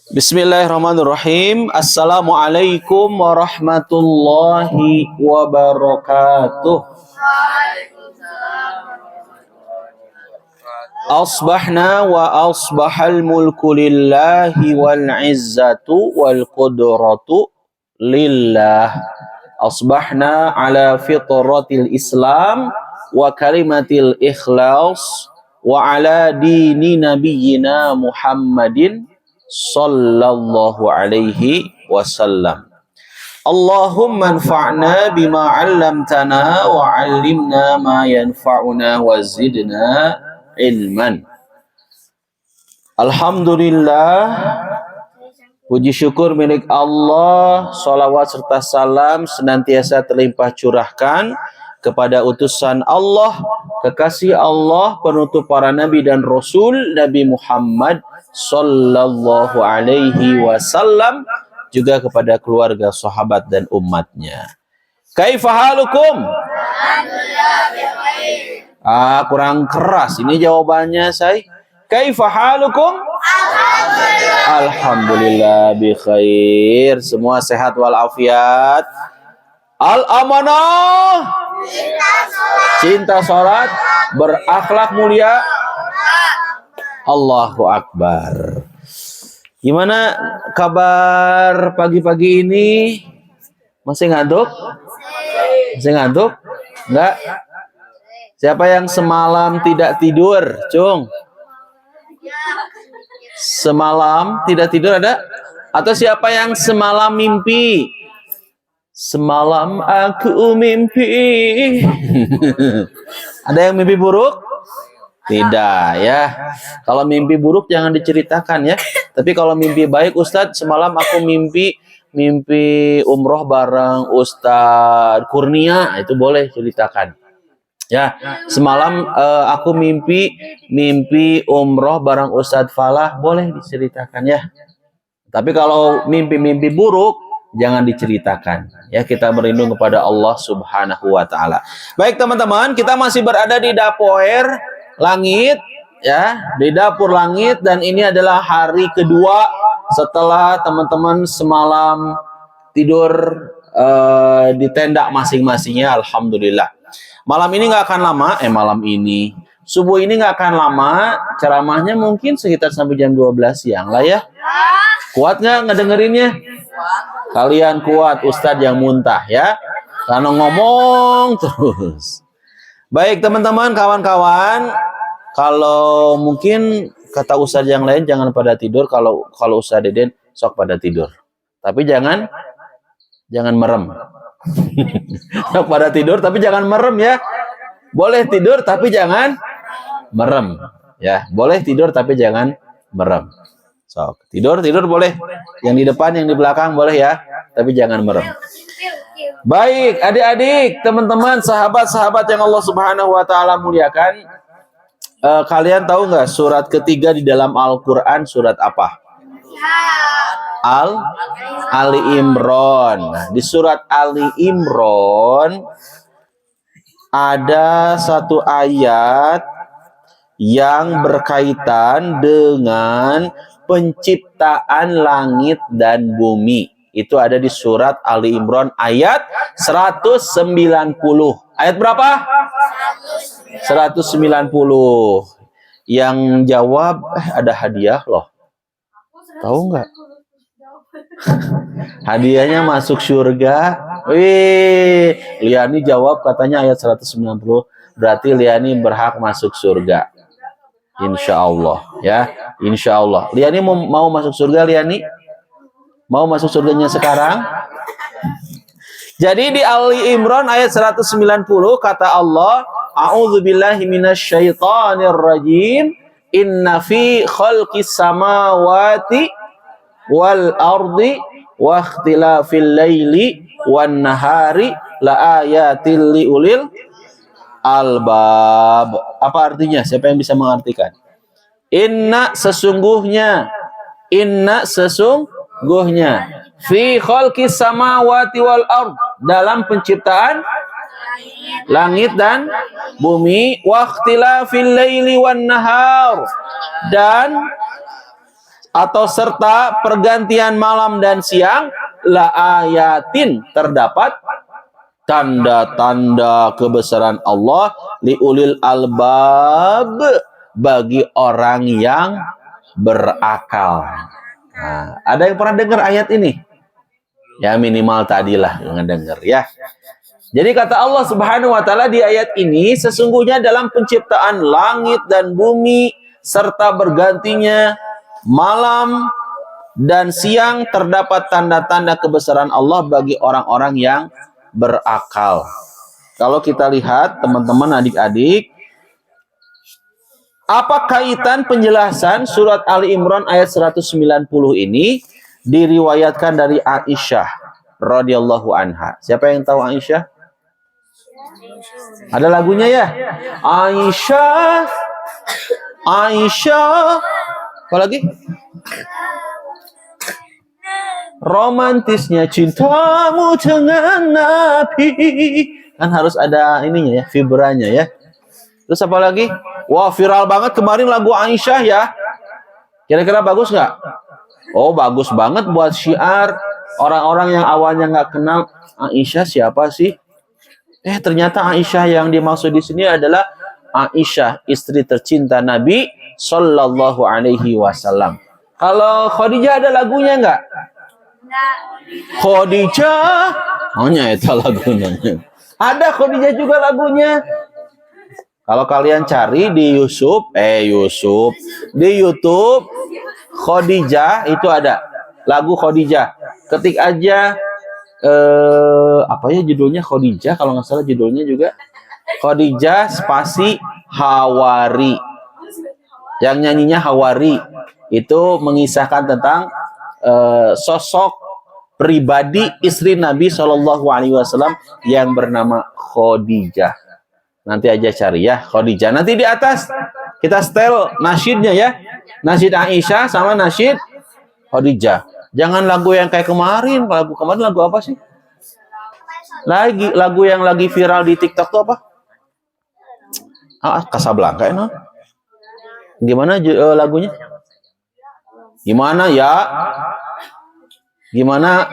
Bismillahirrahmanirrahim. Assalamualaikum warahmatullahi wabarakatuh. Asbahna wa asbahal mulku lillahi wal izzatu wal qudratu lillah. Asbahna ala fitratil Islam wa kalimatil ikhlas wa ala dini nabiyyina Muhammadin sallallahu alaihi wasallam. Allahumma anfa'na bima 'allamtana wa 'allimna ma yanfa'una wa zidna ilman. Alhamdulillah, puji syukur milik Allah, salawat serta salam senantiasa terlimpah curahkan kepada utusan Allah, kekasih Allah, penutup para nabi dan rasul, Nabi Muhammad sallallahu alaihi wasallam, juga kepada keluarga, sahabat dan umatnya. Kaifa halukum? Kurang keras ini jawabannya, say. Kaifa halukum? Alhamdulillah bi khair. Semua sehat walafiat. Al amanah. Cinta salat, berakhlak mulia. Allahu Akbar. Gimana kabar pagi-pagi ini? Masih ngantuk? Masih ngantuk? Enggak? Siapa yang semalam tidak tidur, Cung? Semalam tidak tidur ada? Atau siapa yang semalam mimpi? Semalam aku mimpi. Ada yang mimpi buruk? Tidak ya. Kalau mimpi buruk jangan diceritakan ya. Tapi kalau mimpi baik, Ustadz, semalam aku mimpi umroh bareng Ustadz Kurnia, itu boleh ceritakan. Ya, semalam aku mimpi umroh bareng Ustadz Falah, boleh diceritakan ya. Tapi kalau mimpi buruk jangan diceritakan. Ya, kita berlindung kepada Allah Subhanahu wa taala. Baik teman-teman, kita masih berada di dapur langit ya, di dapur langit, dan ini adalah hari kedua setelah teman-teman semalam tidur di tenda masing-masingnya. Alhamdulillah. Malam ini nggak akan lama, subuh ini nggak akan lama, ceramahnya mungkin sekitar sampai jam 12 siang lah ya. Kuat nggak ngedengerinnya? Kalian kuat, Ustadz yang muntah ya, karena ngomong terus. Baik teman-teman, kawan-kawan, kalau mungkin kata Ustadz yang lain jangan pada tidur. Kalau Ustadz Deden sok pada tidur, tapi jangan merem. Sok pada tidur tapi jangan merem ya. Boleh tidur tapi jangan merem ya. Boleh tidur tapi jangan merem. Sok tidur boleh. Yang di depan, yang di belakang boleh ya, tapi jangan merem. Baik, adik-adik, teman-teman, sahabat-sahabat yang Allah Subhanahu wa taala muliakan, kalian tahu nggak surat ketiga di dalam Al-Qur'an surat apa? Ali Imran. Nah, di surat Ali Imran ada satu ayat yang berkaitan dengan penciptaan langit dan bumi. Itu ada di surat Ali Imran ayat 190. Ayat berapa? 190. Yang jawab ada hadiah loh. Tahu nggak? Hadiahnya masuk surga. Wih, Liani jawab katanya ayat 190. Berarti Liani berhak masuk surga. Insya Allah ya, insya Allah. Liani mau masuk surga, Liani? Mau masuk surganya sekarang? Jadi di Ali Imran ayat 190 kata Allah, A'udzubillahi minasyaitonir rajim. Inna fi khalqis samawati wal ardi wa ikhtilafil laili wan nahari la ayatil liulil albab. Apa artinya? Siapa yang bisa mengartikan? Inna sesungguhnya fi khalqis samawati wal ard, dalam penciptaan langit dan bumi, wa ikhtilafil laili wan nahar, dan atau serta pergantian malam dan siang, la ayatin, terdapat tanda-tanda kebesaran Allah liulil albab, bagi orang yang berakal. Nah, ada yang pernah dengar ayat ini? Ya minimal tadilah ngedenger ya. Jadi kata Allah Subhanahu wa taala di ayat ini, sesungguhnya dalam penciptaan langit dan bumi serta bergantinya malam dan siang terdapat tanda-tanda kebesaran Allah bagi orang-orang yang berakal. Kalau kita lihat teman-teman adik-adik, apa kaitan penjelasan surat Ali Imran ayat 190 ini diriwayatkan dari Aisyah radhiyallahu anha. Siapa yang tahu Aisyah? Ada lagunya ya? Aisyah, Aisyah. Apa lagi? Romantisnya cintamu dengan Nabi. Kan harus ada ininya ya, vibranya ya. Terus apa lagi? Wah, viral banget kemarin lagu Aisyah ya. Kira-kira bagus nggak? Oh, bagus banget buat syiar. Orang-orang yang awalnya nggak kenal Aisyah siapa sih? Ternyata Aisyah yang dimaksud di sini adalah Aisyah, istri tercinta Nabi Sallallahu Alaihi Wasallam. Kalau Khadijah ada lagunya nggak? Khadijah, hanya itu lagunya. Ada Khadijah juga lagunya. Kalau kalian cari di di YouTube Khadijah itu ada lagu Khadijah. Ketik aja apa ya judulnya, Khadijah kalau nggak salah judulnya juga Khadijah spasi Hawari, yang nyanyinya Hawari. Itu mengisahkan tentang sosok pribadi istri Nabi Shallallahu Alaihi Wasallam yang bernama Khadijah. Nanti aja cari ya Khadijah. Nanti di atas kita setel nasyidnya ya, nasyid Aisyah sama nasyid Khadijah. Jangan lagu yang kayak kemarin. Lagu kemarin lagu apa sih? Lagu yang lagi viral di TikTok tuh apa? Casablanca no? Gimana lagunya? Gimana ya? Gimana?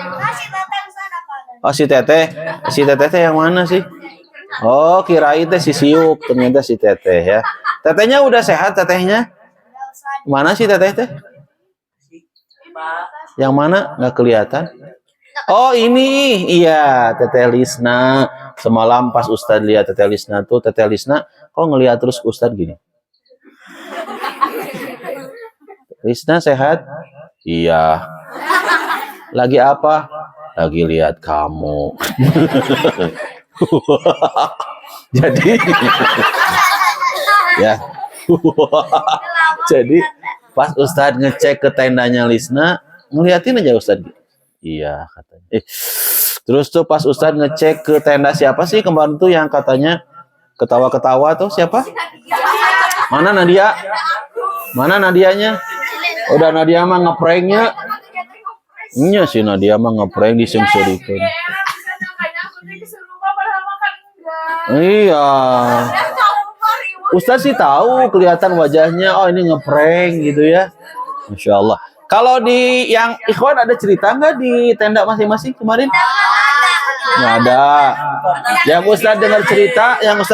Oh si Teteh. Si Teteh yang mana sih? Oh kirain teh si Siup, ternyata si Teteh ya. Tetehnya udah sehat tetehnya? Mana sih Teteh teh? Yang mana? Nggak kelihatan. Oh ini, iya Teteh Lisna. Semalam pas Ustadz lihat Teteh Lisna tuh, Teteh Lisna kok ngelihat terus Ustadz gini? Lisna sehat? Iya. Lagi apa? Lagi lihat kamu. Jadi ya. Jadi pas Ustadz ngecek ke tendanya Lisna, ngeliatin aja Ustadz. Iya katanya. Terus tuh pas Ustadz ngecek ke tenda siapa sih kemarin tuh yang katanya ketawa-ketawa tuh siapa? Mana Nadia? Mana Nadianya? Udah Nadia mah ngepranknya. Iya sih Nadia mah ngeprank disungsurikan. Iya. Ustadz sih tahu kelihatan wajahnya. Oh ini ngeprank gitu ya. Masya Allah. Kalau di yang ikhwan ada cerita nggak di tenda masing-masing kemarin? Nggak ada. Yang Ustadz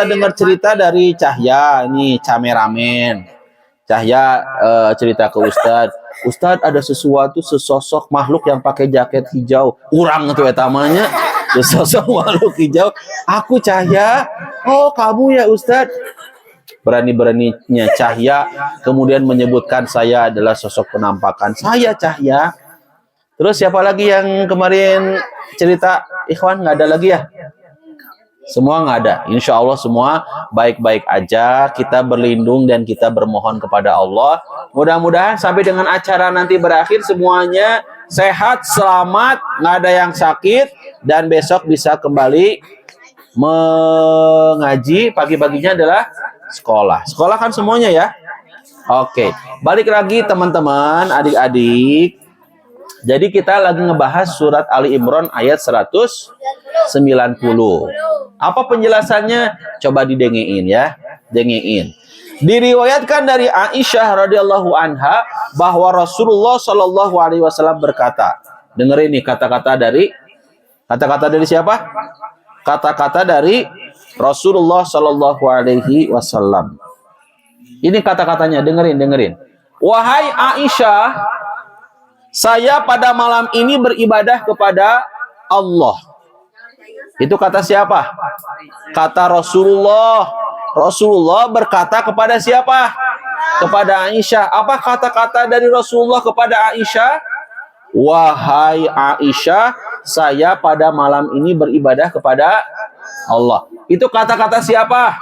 dengar cerita dari Cahya, ini cameramen. Cahya cerita ke Ustadz. Ustadz ada sesosok makhluk yang pakai jaket hijau. Urang itu etamanya. Sesosok makhluk hijau. Aku Cahya. Oh kamu ya Ustadz. Berani-beraninya Cahya kemudian menyebutkan saya adalah sosok penampakan. Saya Cahya. Terus siapa lagi yang kemarin cerita ikhwan? Nggak ada lagi ya? Semua nggak ada. Insya Allah semua baik-baik aja. Kita berlindung dan kita bermohon kepada Allah. Mudah-mudahan sampai dengan acara nanti berakhir semuanya sehat, selamat, nggak ada yang sakit, dan besok bisa kembali mengaji. Pagi-paginya adalah sekolah. Sekolah kan semuanya ya. Oke. Balik lagi teman-teman, adik-adik. Jadi kita lagi ngebahas surat Ali Imran ayat 190. Apa penjelasannya? Coba didengein ya. Dengein. Diriwayatkan dari Aisyah radhiyallahu anha bahwa Rasulullah shallallahu alaihi wasallam berkata, dengerin nih kata-kata dari siapa? Kata-kata dari Rasulullah shallallahu alaihi wasallam. Ini kata-katanya, dengerin. Wahai Aisyah, saya pada malam ini beribadah kepada Allah. Itu kata siapa? Kata Rasulullah. Rasulullah berkata kepada siapa? Kepada Aisyah. Apa kata-kata dari Rasulullah kepada Aisyah? Wahai Aisyah, saya pada malam ini beribadah kepada Allah. Itu kata-kata siapa?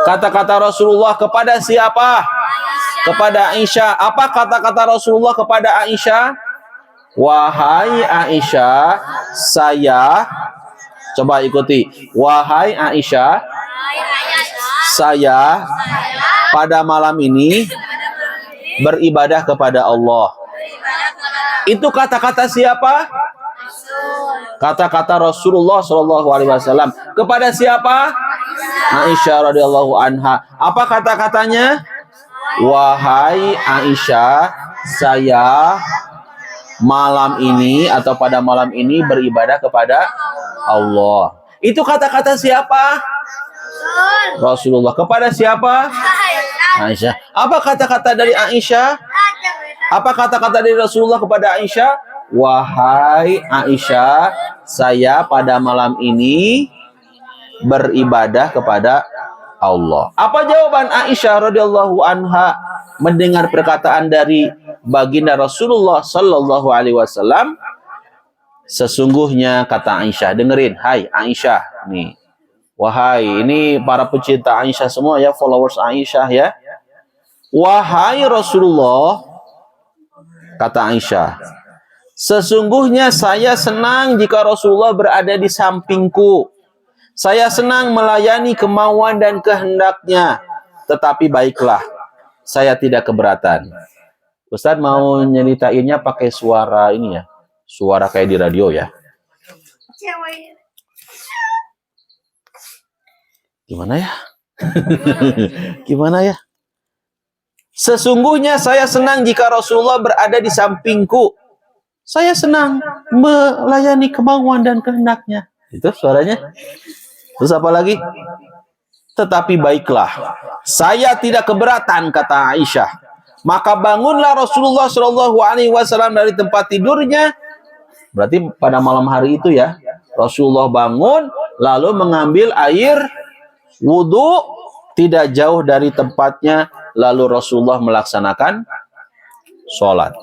Kata-kata Rasulullah kepada siapa? Kepada Aisyah. Apa kata-kata Rasulullah kepada Aisyah? Wahai Aisyah, saya, coba ikuti. Wahai Aisyah, saya pada malam ini beribadah kepada Allah. Itu kata-kata siapa? Kata-kata Rasulullah SAW. Kepada siapa? Aisyah radhiyallahu anha. Apa kata-katanya? Wahai Aisyah, saya malam ini atau pada malam ini beribadah kepada Allah. Itu kata-kata siapa? Rasulullah. Kepada siapa? Aisyah. Apa kata-kata dari Aisyah? Apa kata-kata dari Rasulullah kepada Aisyah? Wahai Aisyah, saya pada malam ini beribadah kepada Allah. Apa jawaban Aisyah radhiyallahu anha mendengar perkataan dari baginda Rasulullah sallallahu alaihi wasallam? Sesungguhnya kata Aisyah, dengerin, hai Aisyah nih. Wahai, ini para pecinta Aisyah semua ya, followers Aisyah ya. Wahai Rasulullah, kata Aisyah, sesungguhnya saya senang jika Rasulullah berada di sampingku. Saya senang melayani kemauan dan kehendaknya. Tetapi baiklah, saya tidak keberatan. Ustadz mau nyeritainnya pakai suara ini ya. Suara kayak di radio ya. Gimana ya? Gimana ya? Sesungguhnya saya senang jika Rasulullah berada di sampingku. Saya senang melayani kemauan dan kehendaknya. Itu suaranya. Terus apa lagi? Tetapi baiklah, saya tidak keberatan, kata Aisyah. Maka bangunlah Rasulullah Shallallahu Alaihi Wasallam dari tempat tidurnya. Berarti pada malam hari itu ya, Rasulullah bangun lalu mengambil air wudhu tidak jauh dari tempatnya, lalu Rasulullah melaksanakan sholat.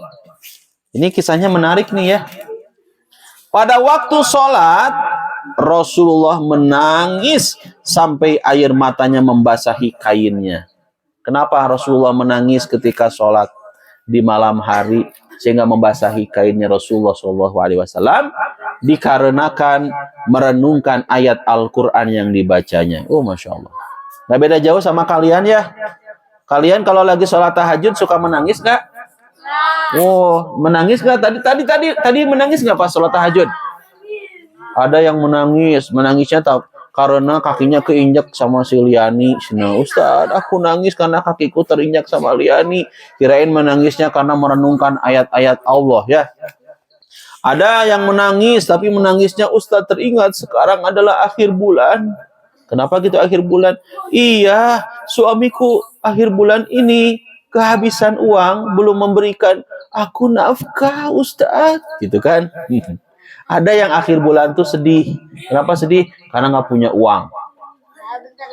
Ini kisahnya menarik nih ya. Pada waktu sholat, Rasulullah menangis sampai air matanya membasahi kainnya. Kenapa Rasulullah menangis ketika sholat di malam hari sehingga membasahi kainnya Rasulullah SAW? Dikarenakan merenungkan ayat Al-Quran yang dibacanya. Oh, Masya Allah. Nggak beda jauh sama kalian ya. Kalian kalau lagi sholat tahajud suka menangis nggak? Oh, menangis nggak? Tadi menangis nggak pas sholat tahajud? Ada yang menangis, menangisnya karena kakinya keinjak sama si Liani. Nah, Ustaz, aku nangis karena kakiku terinjak sama Liani. Kirain menangisnya karena merenungkan ayat-ayat Allah ya. Ada yang menangis, tapi menangisnya Ustaz teringat sekarang adalah akhir bulan. Kenapa gitu akhir bulan? Iya, suamiku akhir bulan ini kehabisan uang, belum memberikan aku nafkah Ustaz. Gitu kan? Ada yang akhir bulan tuh sedih. Kenapa sedih? Karena nggak punya uang.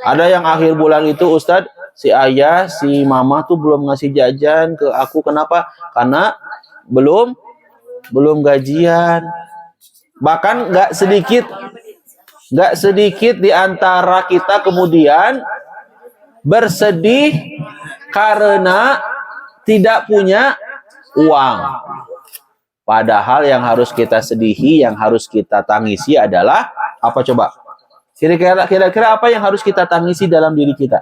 Ada yang akhir bulan itu Ustaz, si ayah, si mama tuh belum ngasih jajan ke aku. Kenapa? Karena belum gajian. Bahkan nggak sedikit di antara kita kemudian bersedih karena tidak punya uang. Padahal yang harus kita sedihi, yang harus kita tangisi adalah apa coba? Kira-kira apa yang harus kita tangisi dalam diri kita?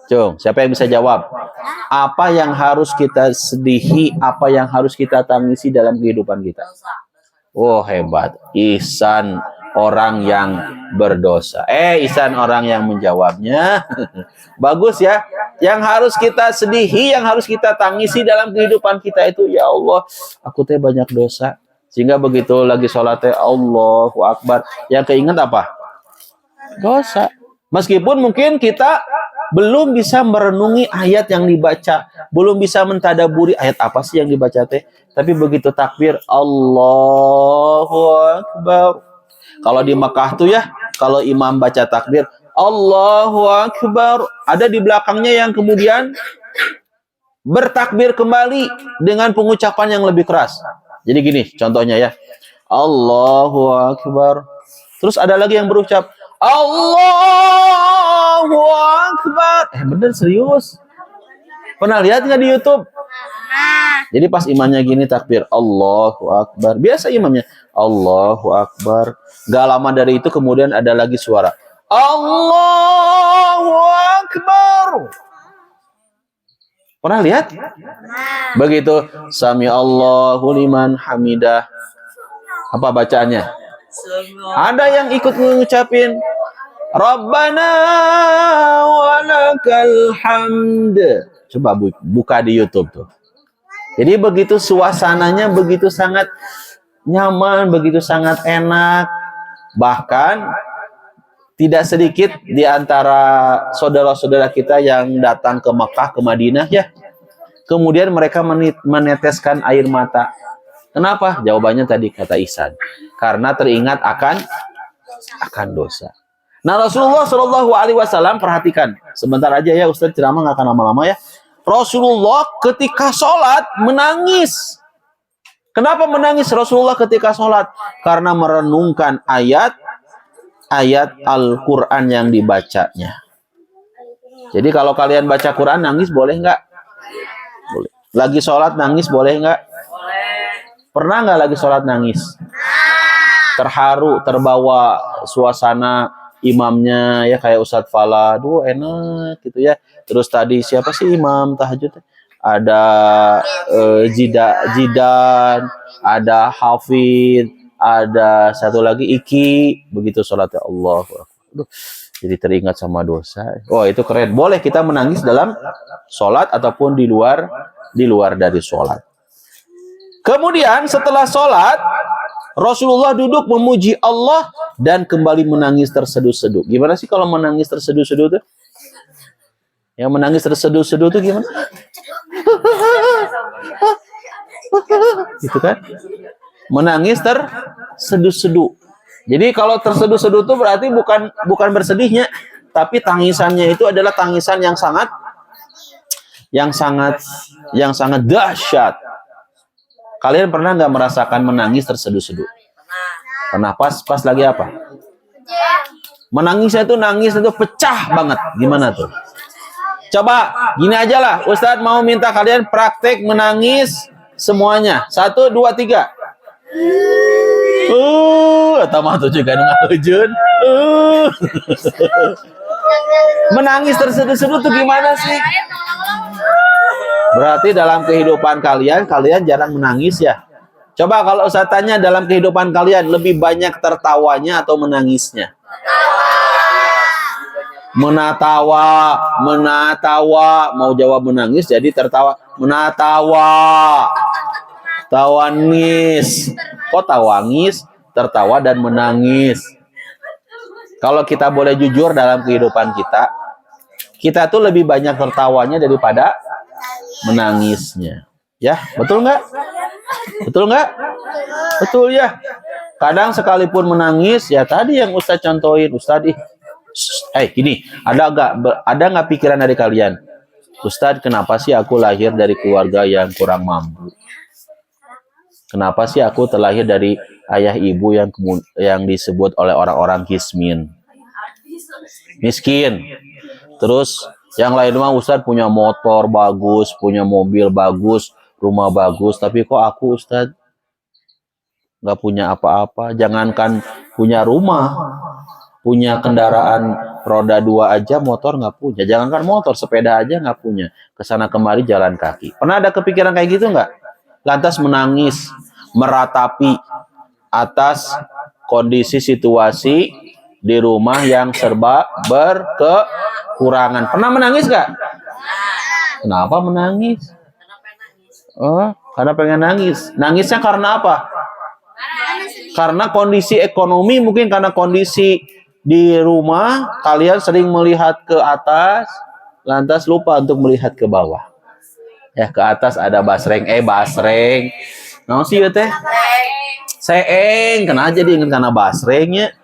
Cung, siapa yang bisa jawab? Apa yang harus kita sedihi, apa yang harus kita tangisi dalam kehidupan kita? Oh, hebat. Ihsan orang yang berdosa. Ihsan orang yang menjawabnya. Bagus ya. Yang harus kita sedihi, yang harus kita tangisi dalam kehidupan kita itu, ya Allah, aku teh banyak dosa. Sehingga begitu lagi sholat teh Allahu Akbar, yang keinget apa? Dosa. Meskipun mungkin kita belum bisa merenungi ayat yang dibaca, belum bisa mentadaburi ayat apa sih yang dibaca teh. Tapi begitu takbir Allahu Akbar. Kalau di Mekah tuh ya, kalau imam baca takbir Allahu Akbar, ada di belakangnya yang kemudian bertakbir kembali dengan pengucapan yang lebih keras. Jadi gini contohnya ya. Allahu Akbar. Terus ada lagi yang berucap Allahu Akbar. Bener serius. Pernah lihat nggak di YouTube? Jadi pas imamnya gini takbir Allahu Akbar. Biasa imamnya Allahu Akbar. Gak lama dari itu kemudian ada lagi suara Allahu Akbar. Pernah lihat? Begitu Sami Allahu liman hamidah. Apa bacaannya? Ada yang ikut mengucapin Rabbana walakal hamd. Coba buka di YouTube tuh. Jadi begitu suasananya begitu sangat nyaman, begitu sangat enak. Bahkan tidak sedikit di antara saudara-saudara kita yang datang ke Mekah, ke Madinah ya. Kemudian mereka meneteskan air mata. Kenapa? Jawabannya tadi kata Ihsan. Karena teringat akan dosa. Nah, Rasulullah Shallallahu alaihi wasallam, perhatikan. Sebentar aja ya, Ustaz ceramah nggak akan lama-lama ya. Rasulullah ketika sholat menangis. Kenapa menangis Rasulullah ketika sholat? Karena merenungkan ayat Al-Quran yang dibacanya. Jadi kalau kalian baca Quran nangis boleh nggak? Boleh. Lagi sholat nangis boleh nggak? Pernah nggak lagi sholat nangis? Terharu, terbawa suasana imamnya ya, kayak Ustadz Fala, aduh enak gitu ya. Terus tadi siapa sih imam tahajud? Ada Jidan, ada Hafid, ada satu lagi Iki. Begitu sholatnya Allah. Aduh, jadi teringat sama dosa. Oh itu keren. Boleh kita menangis dalam sholat ataupun di luar dari sholat. Kemudian setelah sholat Rasulullah duduk memuji Allah dan kembali menangis terseduh-seduh. Gimana sih kalau menangis terseduh-seduh tuh? Yang menangis terseduh-seduh tuh gimana? Gitu kan? Menangis terseduh-seduh. Jadi kalau terseduh-seduh itu berarti bukan bersedihnya, tapi tangisannya itu adalah tangisan yang sangat dahsyat. Kalian pernah nggak merasakan menangis terseduh-seduh? Pernah. Pas lagi apa? Menangisnya itu nangis itu pecah banget. Gimana tuh? Coba gini aja lah, Ustadz mau minta kalian praktek menangis semuanya. 1, 2, 3. Atau mah tuh juga ngajun. Menangis terseduh-seduh tuh gimana sih? Berarti dalam kehidupan kalian jarang menangis ya. Coba kalau saya tanya dalam kehidupan kalian lebih banyak tertawanya atau menangisnya? Menatawa. Mau jawab menangis jadi tertawa. Menatawa. Tawangis. Kok tawangis, tertawa dan menangis? Kalau kita boleh jujur dalam kehidupan kita tuh lebih banyak tertawanya daripada menangisnya. Ya, betul nggak? Betul nggak? Betul ya. Kadang sekalipun menangis, ya tadi yang Ustadz contohin, Ustadz gini, ada nggak pikiran dari kalian? Ustadz, kenapa sih aku lahir dari keluarga yang kurang mampu? Kenapa sih aku terlahir dari ayah ibu yang disebut oleh orang-orang miskin? Terus yang lain mah Ustadz punya motor bagus, punya mobil bagus, rumah bagus, tapi kok aku Ustadz nggak punya apa-apa? Jangankan punya rumah, punya kendaraan roda 2 aja, motor nggak punya. Jangankan motor, sepeda aja nggak punya. Kesana kemari jalan kaki. Pernah ada kepikiran kayak gitu nggak? Lantas menangis, meratapi atas kondisi situasi di rumah yang serba berkekurangan. Pernah menangis gak? Kenapa menangis? Oh, karena pengen nangis. Nangisnya karena apa? Karena kondisi ekonomi, mungkin karena kondisi di rumah kalian sering melihat ke atas, lantas lupa untuk melihat ke bawah. Ya, ke atas ada basreng, basreng. Naon sih ieu teh? Seeng, kena aja diinget karena basrengnya.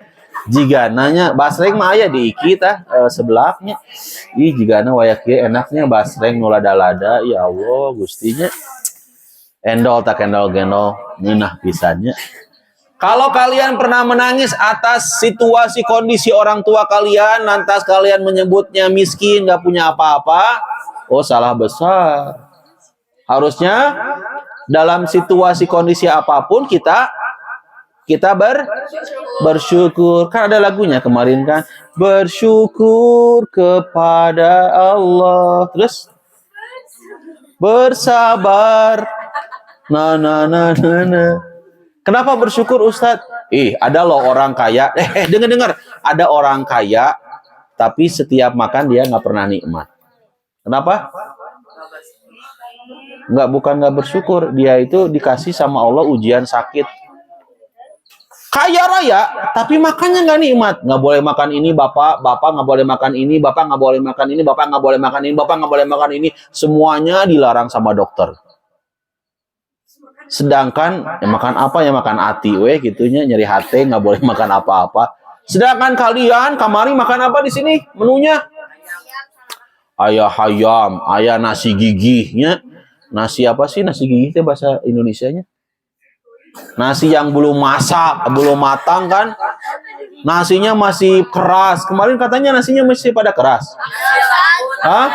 Jigananya basreng mah aya di iki tah sebelahnya. Ih jigana wayak ge enaknya basreng nu lada-lada, ya Allah gustinya. Endol tak endol genol ngeunah pisannya. Kalau kalian pernah menangis atas situasi kondisi orang tua kalian, lantas kalian menyebutnya miskin, gak punya apa-apa, oh salah besar. Harusnya dalam situasi kondisi apapun kita bersyukur. Kan ada lagunya kemarin kan, bersyukur kepada Allah, terus bersabar. Nah. Kenapa bersyukur Ustadz? Ada loh orang kaya. Dengar. Ada orang kaya, tapi setiap makan dia nggak pernah nikmat. Kenapa? Bukan nggak bersyukur. Dia itu dikasih sama Allah ujian sakit. Kaya raya, tapi makannya nggak nikmat. Nggak boleh makan ini, bapak nggak boleh makan ini, bapak nggak boleh makan ini, bapak nggak boleh makan ini, bapak nggak boleh makan ini. Semuanya dilarang sama dokter. Sedangkan makan apa ya, makan hati gitunya, nyeri hati, nggak boleh makan apa-apa. Sedangkan kalian kamari makan apa di sini menunya? Ayah hayam, ayah nasi gigihnya. Nasi apa sih nasi gigih itu bahasa Indonesianya? Nasi yang belum masak, belum matang kan? Nasinya masih keras. Kemarin katanya nasinya masih pada keras. Hah?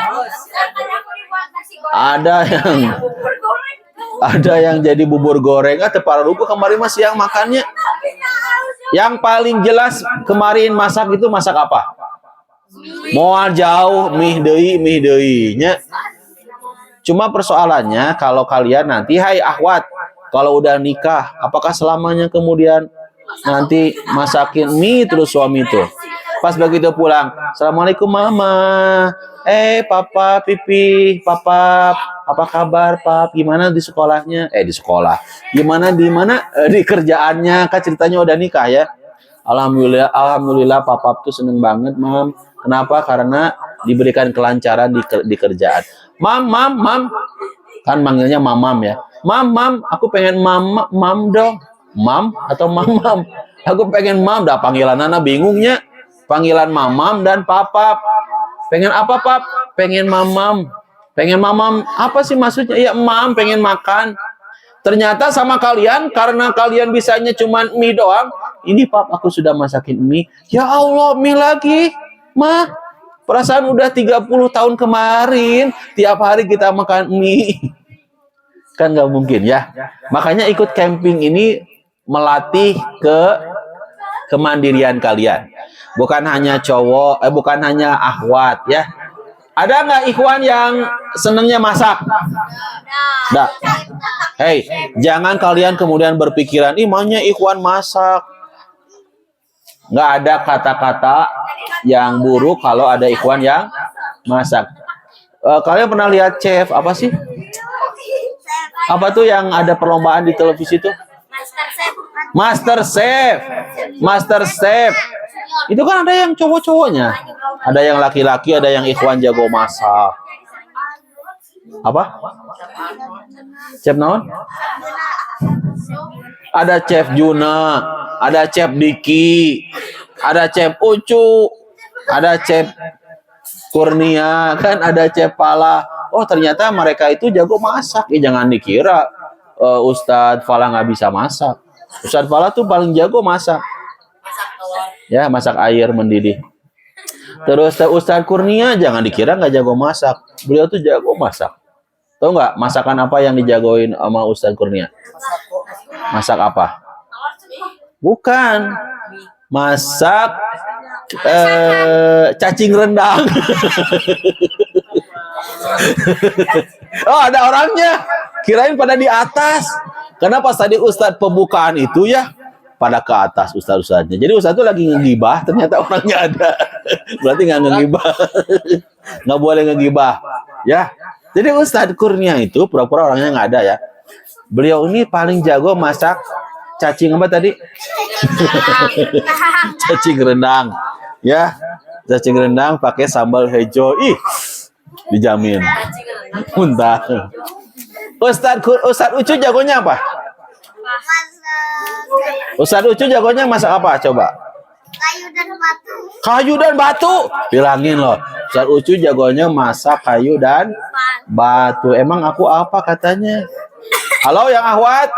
Ada yang jadi bubur goreng atau pararuku kemarin masih yang makannya. Yang paling jelas kemarin masak itu masak apa? Moal jauh mih deui nya. Cuma persoalannya kalau kalian nanti hai akhwat, kalau udah nikah, apakah selamanya kemudian nanti masakin mie terus suami itu? Pas begitu pulang, assalamualaikum mama, papa, pipi, papa, apa kabar pap? Gimana di sekolahnya? Di sekolah. Gimana di kerjaannya? Kak ceritanya udah nikah ya? Alhamdulillah papa tuh seneng banget mam. Kenapa? Karena diberikan kelancaran di kerjaan. Mam, kan manggilnya mamam ya. Mam, aku pengen mam dong. Mam atau mamam? Aku pengen mam, dah panggilan anak bingungnya. Panggilan mamam dan papap. Pengen apa pap? Pengen mamam. Pengen mamam, apa sih maksudnya? Ya mam, pengen makan. Ternyata sama kalian, karena kalian bisanya cuma mie doang. Ini pap, aku sudah masakin mie. Ya Allah, mie lagi. Mah, perasaan udah 30 tahun kemarin, tiap hari kita makan mie. Kan gak mungkin ya. Makanya ikut camping ini melatih kemandirian kalian. Bukan hanya cowok, bukan hanya akhwat ya. Ada nggak ikhwan yang senengnya masak? Nggak. Hei, jangan kalian kemudian berpikiran, maunya ikhwan masak. Nggak ada kata-kata yang buruk kalau ada ikhwan yang masak. Kalian pernah lihat chef apa sih? Apa tuh yang ada perlombaan di televisi tuh? Master Chef. Itu kan ada yang cowok-cowoknya. Ada yang laki-laki, ada yang ikhwan jago masak. Apa? Chef naon? Ada Chef Juna, ada Chef Diki, ada Chef Ucu, ada Chef Kurnia, kan ada Chef Pala. Oh ternyata mereka itu jago masak. Jangan dikira Ustadz Fala nggak bisa masak. Ustadz Fala tuh paling jago masak. Ya, masak air mendidih. Terus Ustadz Kurnia jangan dikira nggak jago masak. Beliau tuh jago masak. Tahu nggak masakan apa yang dijagoin sama Ustadz Kurnia? Masak apa? Bukan. Masak cacing rendang. Oh, ada orangnya. Kirain pada di atas. Karena pas tadi Ustadz pembukaan itu ya, pada ke atas ustaz-ustaznya. Jadi ustaz itu lagi ngegibah, ternyata orangnya ada. Berarti nggak ngegibah. Nggak boleh ngegibah. Ya. Jadi Ustadz Kurnia itu pura-pura orangnya nggak ada ya. Beliau ini paling jago masak cacing apa tadi? Cacing rendang. Ya. Cacing rendang pakai sambal hijau. Ih, dijamin. Muntah. Ustadz Ucu jagonya apa? Ustadz Ucu jagonya masak apa? Coba. Kayu dan batu. Kayu dan batu. Bilangin loh. Ustadz Ucu jagonya masak kayu dan batu. Emang aku apa katanya? Halo yang ahwat.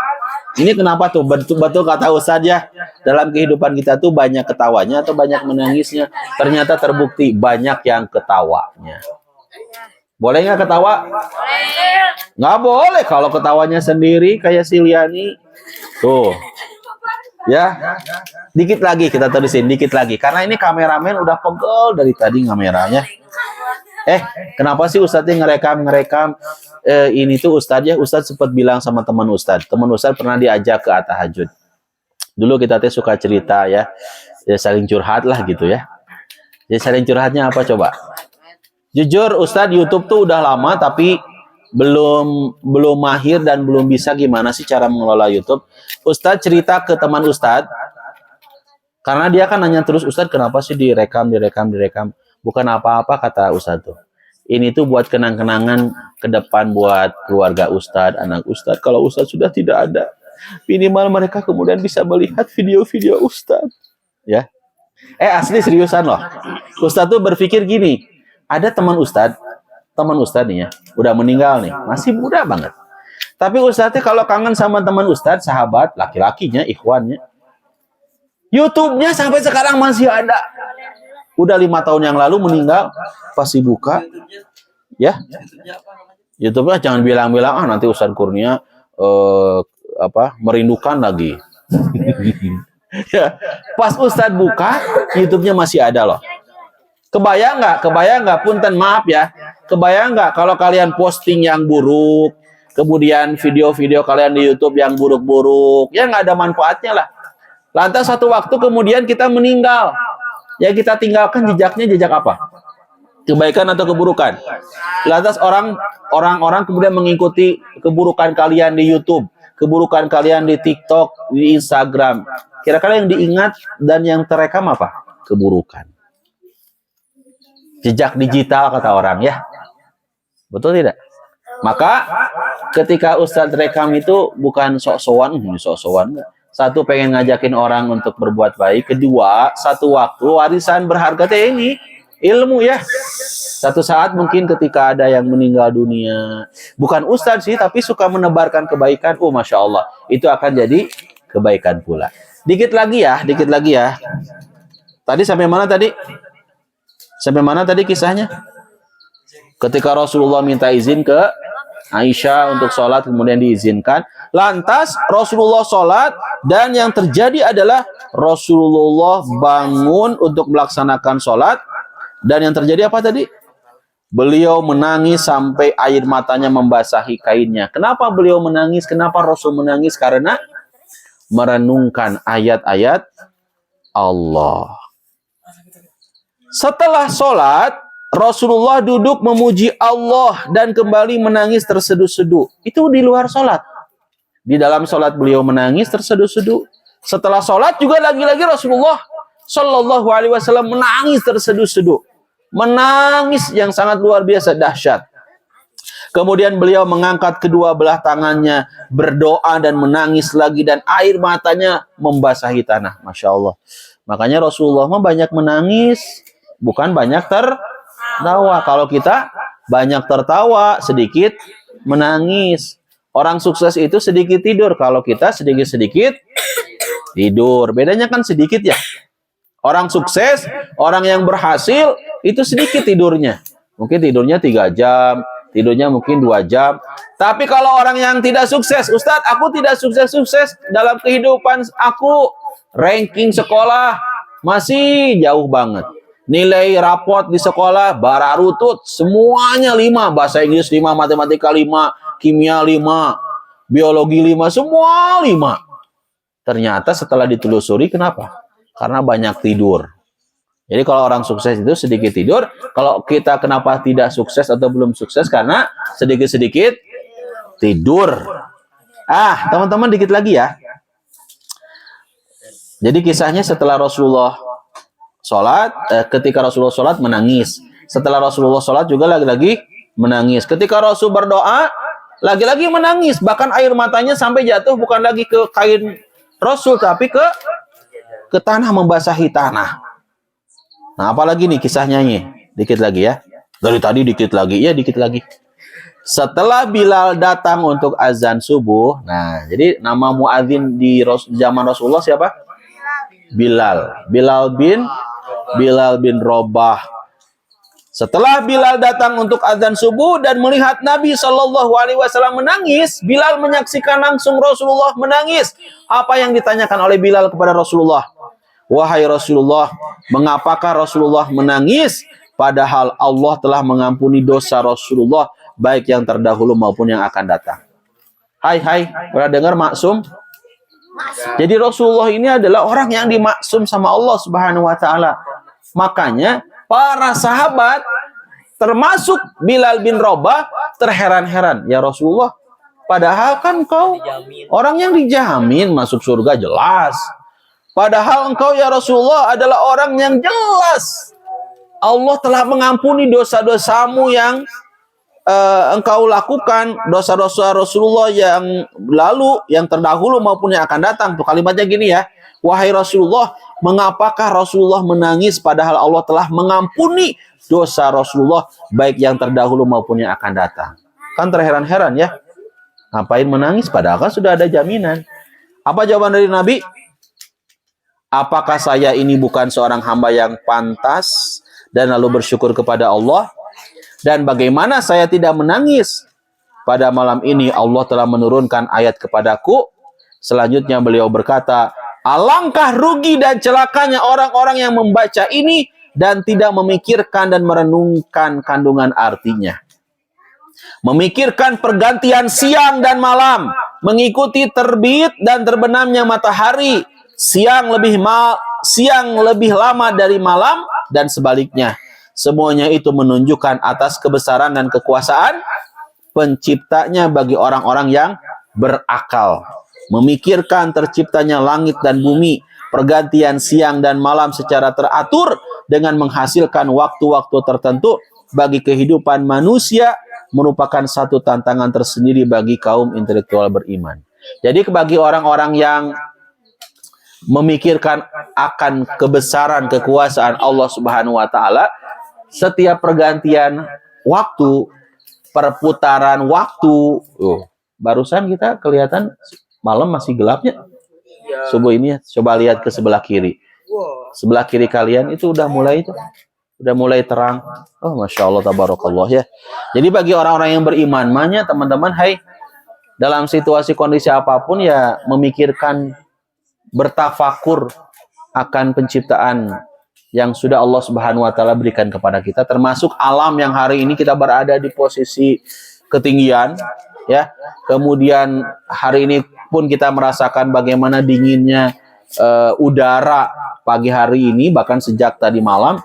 Ini kenapa tuh? Betul-betul kata Ustadz ya. Dalam kehidupan kita tuh banyak ketawanya atau banyak menangisnya. Ternyata terbukti banyak yang ketawanya. Boleh nggak ketawa? Boleh. Nggak boleh kalau ketawanya sendiri kayak si Liani. Tuh. Ya. Dikit lagi kita terusin, dikit lagi. Karena ini kameramen udah pegel dari tadi kameranya. Kenapa sih Ustadznya ngerekam ini tuh Ustadz ya? Ustadz sempat bilang sama teman Ustadz. Teman Ustadz pernah diajak ke at-tahajud. Dulu kita tuh suka cerita ya saling curhat lah gitu ya. Jadi saling curhatnya apa coba? Jujur Ustadz YouTube tuh udah lama tapi belum mahir dan belum bisa gimana sih cara mengelola YouTube. Ustadz cerita ke teman Ustadz. Karena dia kan nanya terus, Ustadz kenapa sih direkam? Bukan apa-apa kata Ustadz tuh. Ini tuh buat kenang-kenangan ke depan buat keluarga Ustadz, anak Ustadz. Kalau Ustadz sudah tidak ada, minimal mereka kemudian bisa melihat video-video Ustadz. Ya, asli seriusan loh. Ustadz tuh berpikir gini, ada teman Ustadz nih ya, udah meninggal nih, masih muda banget. Tapi Ustadznya kalau kangen sama teman Ustadz, sahabat, laki-lakinya, ikhwannya, YouTube-nya sampai sekarang masih ada. Udah 5 tahun yang lalu meninggal, pasti buka. Ya. YouTube-nya jangan bilang-bilang nanti Ustadz Kurnia merindukan lagi. Ya. Pas Ustadz buka, YouTube-nya masih ada loh. Kebayang nggak? Punten maaf ya. Kebayang nggak kalau kalian posting yang buruk, kemudian video-video kalian di YouTube yang buruk-buruk, ya nggak ada manfaatnya lah. Lantas satu waktu kemudian kita meninggal. Ya kita tinggalkan jejaknya jejak apa? Kebaikan atau keburukan? Lantas orang-orang kemudian mengikuti keburukan kalian di YouTube, keburukan kalian di TikTok, di Instagram. Kira-kira yang diingat dan yang terekam apa? Keburukan. Jejak digital kata orang ya. Betul tidak? Maka ketika Ustadz rekam itu bukan sok-sokan. Satu, pengen ngajakin orang untuk berbuat baik. Kedua, satu waktu warisan berharga ini ilmu ya. Satu saat mungkin ketika ada yang meninggal dunia, bukan Ustadz sih, tapi suka menebarkan kebaikan. Masya Allah, itu akan jadi kebaikan pula. Dikit lagi ya. Tadi sampai mana tadi? Sampai mana tadi kisahnya? Ketika Rasulullah minta izin ke Aisyah untuk sholat, kemudian diizinkan. Lantas Rasulullah sholat, dan yang terjadi adalah Rasulullah bangun untuk melaksanakan sholat. Dan yang terjadi apa tadi? Beliau menangis sampai air matanya membasahi kainnya. Kenapa beliau menangis? Kenapa Rasul menangis? Karena merenungkan ayat-ayat Allah. Setelah sholat, Rasulullah duduk memuji Allah dan kembali menangis terseduh-seduh. Itu di luar sholat. Di dalam sholat beliau menangis terseduh-seduh. Setelah sholat juga lagi-lagi Rasulullah Shallallahu Alaihi Wasallam menangis terseduh-seduh. Menangis yang sangat luar biasa dahsyat. Kemudian beliau mengangkat kedua belah tangannya, berdoa dan menangis lagi, dan air matanya membasahi tanah. Masya Allah. Makanya Rasulullah banyak menangis, bukan banyak tertawa. Kalau kita banyak tertawa, sedikit menangis. Orang sukses itu sedikit tidur. Kalau kita sedikit-sedikit tidur. Bedanya kan sedikit ya. Orang sukses, orang yang berhasil, itu sedikit tidurnya. Mungkin tidurnya 3 jam, tidurnya mungkin 2 jam. Tapi kalau orang yang tidak sukses, Ustadz, aku tidak sukses-sukses dalam kehidupan aku. Ranking sekolah masih jauh banget. Nilai raport di sekolah bararutut, semuanya 5. Bahasa Inggris 5, matematika 5, kimia 5, biologi 5, semua 5. Ternyata setelah ditelusuri, kenapa? Karena banyak tidur. Jadi kalau orang sukses itu sedikit tidur. Kalau kita kenapa tidak sukses atau belum sukses? Karena sedikit-sedikit tidur. Teman-teman dikit lagi ya. Jadi kisahnya setelah Rasulullah sholat, ketika Rasulullah sholat menangis. Setelah Rasulullah sholat juga lagi-lagi menangis. Ketika Rasul berdoa, lagi-lagi menangis. Bahkan air matanya sampai jatuh bukan lagi ke kain Rasul, tapi ke tanah, membasahi tanah. Nah, apalagi nih kisahnya nih? Dikit lagi ya. Dari tadi dikit lagi, ya dikit lagi. Setelah Bilal datang untuk azan subuh, nah jadi nama muadzin di zaman Rasulullah siapa? Bilal. Bilal bin Rabah. Setelah Bilal datang untuk azan subuh dan melihat Nabi Shallallahu Alaihi Wasallam menangis, Bilal menyaksikan langsung Rasulullah menangis. Apa yang ditanyakan oleh Bilal kepada Rasulullah? Wahai Rasulullah, mengapakah Rasulullah menangis? Padahal Allah telah mengampuni dosa Rasulullah, baik yang terdahulu maupun yang akan datang. Hai, pernah dengar maksum? Jadi Rasulullah ini adalah orang yang dimaksum sama Allah Subhanahu Wa Taala. Makanya para sahabat, termasuk Bilal bin Rabah, terheran-heran. Ya Rasulullah, padahal kan kau orang yang dijamin masuk surga jelas. Padahal engkau ya Rasulullah adalah orang yang jelas Allah telah mengampuni dosa-dosamu yang engkau lakukan, dosa-dosa Rasulullah yang lalu, yang terdahulu maupun yang akan datang. Tuh kalimatnya gini ya. Wahai Rasulullah, mengapakah Rasulullah menangis padahal Allah telah mengampuni dosa Rasulullah baik yang terdahulu maupun yang akan datang. Kan terheran-heran ya. Ngapain menangis padahal kan sudah ada jaminan. Apa jawaban dari Nabi? Apakah saya ini bukan seorang hamba yang pantas dan lalu bersyukur kepada Allah? Dan bagaimana saya tidak menangis? Pada malam ini Allah telah menurunkan ayat kepadaku. Selanjutnya beliau berkata, alangkah rugi dan celakanya orang-orang yang membaca ini dan tidak memikirkan dan merenungkan kandungan artinya. Memikirkan pergantian siang dan malam, mengikuti terbit dan terbenamnya matahari, siang lebih lama dari malam dan sebaliknya. Semuanya itu menunjukkan atas kebesaran dan kekuasaan penciptanya bagi orang-orang yang berakal. Memikirkan terciptanya langit dan bumi, pergantian siang dan malam secara teratur dengan menghasilkan waktu-waktu tertentu bagi kehidupan manusia merupakan satu tantangan tersendiri bagi kaum intelektual beriman. Jadi bagi orang-orang yang memikirkan akan kebesaran kekuasaan Allah Subhanahu wa taala, setiap pergantian waktu, perputaran waktu, barusan kita kelihatan malam masih gelapnya. Subuh ini coba lihat ke sebelah kiri. Sebelah kiri kalian itu udah mulai terang. Oh, Masya Allah, tabarakallah ya. Jadi bagi orang-orang yang beriman, teman-teman, dalam situasi kondisi apapun ya memikirkan, bertafakur akan penciptaan yang sudah Allah Subhanahu wa taala berikan kepada kita, termasuk alam yang hari ini kita berada di posisi ketinggian ya. Kemudian hari ini pun kita merasakan bagaimana dinginnya udara pagi hari ini, bahkan sejak tadi malam.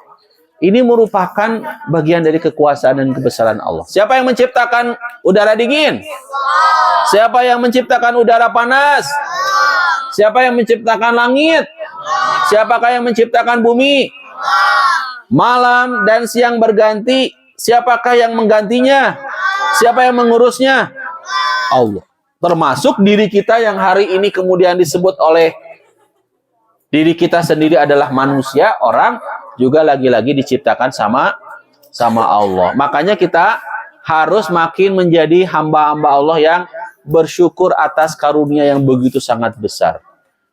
Ini merupakan bagian dari kekuasaan dan kebesaran Allah. Siapa yang menciptakan udara dingin? Siapa yang menciptakan udara panas? Siapa yang menciptakan langit? Siapakah yang menciptakan bumi? Malam dan siang berganti. Siapakah yang menggantinya? Siapa yang mengurusnya? Allah. Termasuk diri kita yang hari ini kemudian disebut oleh diri kita sendiri adalah manusia, orang juga lagi-lagi diciptakan sama Allah. Makanya kita harus makin menjadi hamba-hamba Allah yang bersyukur atas karunia yang begitu sangat besar.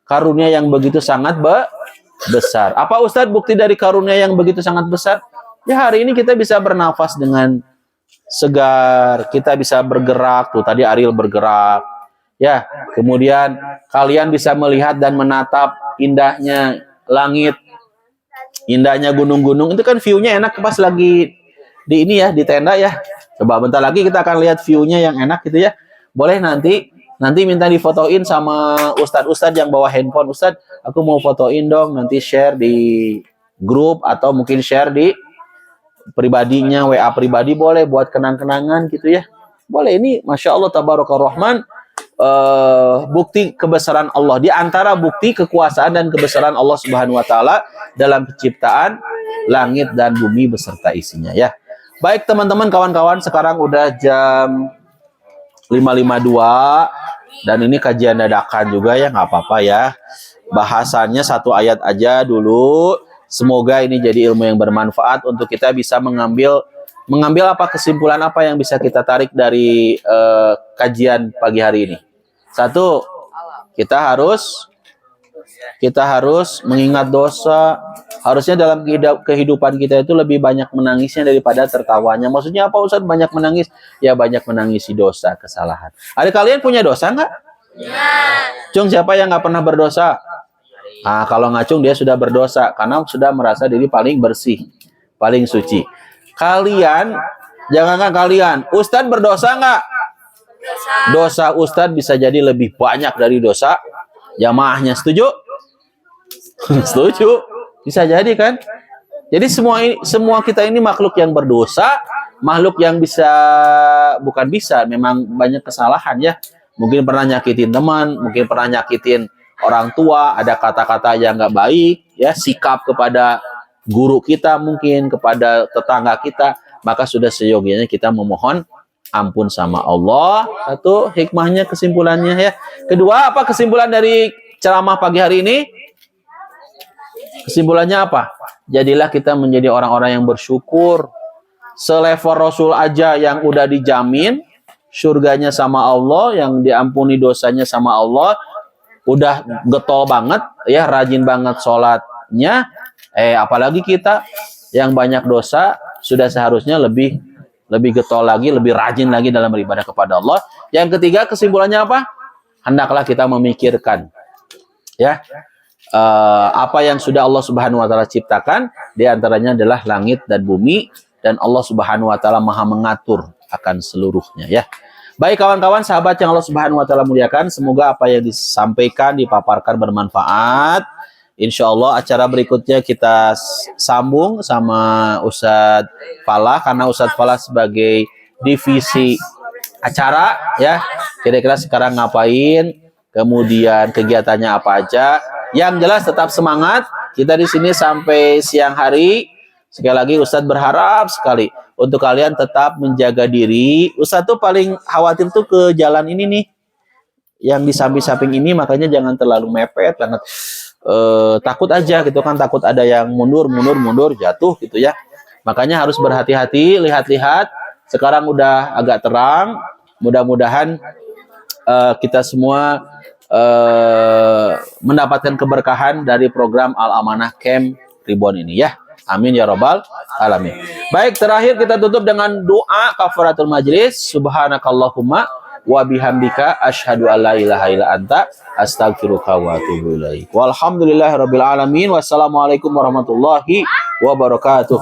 Karunia yang begitu sangat besar. Apa Ustadz bukti dari karunia yang begitu sangat besar? Ya hari ini kita bisa bernafas dengan segar, kita bisa bergerak. Tuh tadi Ariel bergerak. Ya, kemudian kalian bisa melihat dan menatap indahnya langit, indahnya gunung-gunung. Itu kan view-nya enak pas lagi di tenda ya. Coba bentar lagi kita akan lihat view-nya yang enak gitu ya. Boleh nanti Nanti minta difotoin sama ustadz-ustadz yang bawa handphone. Ustadz, aku mau fotoin dong. Nanti share di grup atau mungkin share di pribadinya, WA pribadi boleh buat kenang-kenangan gitu ya. Boleh, ini Masya Allah Tabarakar Rahman, bukti kebesaran Allah. Di antara bukti kekuasaan dan kebesaran Allah Subhanahu Wa Taala dalam penciptaan langit dan bumi beserta isinya ya. Baik teman-teman, kawan-kawan, sekarang udah jam 5.52 dan ini kajian dadakan juga ya, nggak apa-apa ya. Bahasannya satu ayat aja dulu. Semoga ini jadi ilmu yang bermanfaat untuk kita bisa mengambil apa kesimpulan apa yang bisa kita tarik dari kajian pagi hari ini. Satu, kita harus mengingat dosa. Harusnya dalam kehidupan kita itu lebih banyak menangisnya daripada tertawanya. Maksudnya apa Ustaz banyak menangis? Ya banyak menangisi dosa, kesalahan. Ada kalian punya dosa nggak? Ya. Cung, siapa yang nggak pernah berdosa? Nah, kalau ngacung dia sudah berdosa karena sudah merasa diri paling bersih, paling suci. Kalian, jangankan kalian, Ustadz berdosa nggak? Dosa Ustadz bisa jadi lebih banyak dari dosa jamaahnya. Setuju? Setuju. Bisa jadi kan? Jadi semua kita ini makhluk yang berdosa, makhluk yang memang banyak kesalahan ya. Mungkin pernah nyakitin teman, mungkin pernah nyakitin orang tua, ada kata-kata yang nggak baik, ya sikap kepada guru kita mungkin, kepada tetangga kita, maka sudah seyogianya kita memohon ampun sama Allah. Satu hikmahnya, kesimpulannya ya. Kedua, apa kesimpulan dari ceramah pagi hari ini? Kesimpulannya apa? Jadilah kita menjadi orang-orang yang bersyukur. Selevel Rasul aja yang udah dijamin surganya sama Allah, yang diampuni dosanya sama Allah, udah getol banget ya, rajin banget sholatnya. Apalagi kita yang banyak dosa, sudah seharusnya lebih getol lagi, lebih rajin lagi dalam beribadah kepada Allah. Yang ketiga, kesimpulannya apa? Hendaklah kita memikirkan ya, apa yang sudah Allah Subhanahu Wa Taala ciptakan, di antaranya adalah langit dan bumi, dan Allah Subhanahu Wa Taala maha mengatur akan seluruhnya ya. Baik kawan-kawan, sahabat yang Allah Subhanahu Wa Taala muliakan, semoga apa yang disampaikan, dipaparkan bermanfaat. Insya Allah acara berikutnya kita sambung sama Ustadz Falah, karena Ustadz Falah sebagai divisi acara ya, kira-kira sekarang ngapain, kemudian kegiatannya apa aja. Yang jelas tetap semangat. Kita di sini sampai siang hari. Sekali lagi Ustadz berharap sekali untuk kalian tetap menjaga diri. Ustadz tuh paling khawatir tuh ke jalan ini nih, yang di samping-samping ini, makanya jangan terlalu mepet banget. Takut aja gitu kan, takut ada yang mundur jatuh gitu ya. Makanya harus berhati-hati, lihat-lihat. Sekarang udah agak terang. Mudah-mudahan kita semua mendapatkan keberkahan dari program Al-Amanah Camp Reborn ini ya. Amin ya rabbal alamin. Baik, terakhir kita tutup dengan doa kafaratul majlis. Subhanakallahumma wa bihamdika asyhadu alla ilaha illa anta astaghfiruka wa atubu ilaik. Walhamdulillahirabbil alamin. Wassalamualaikum warahmatullahi wabarakatuh.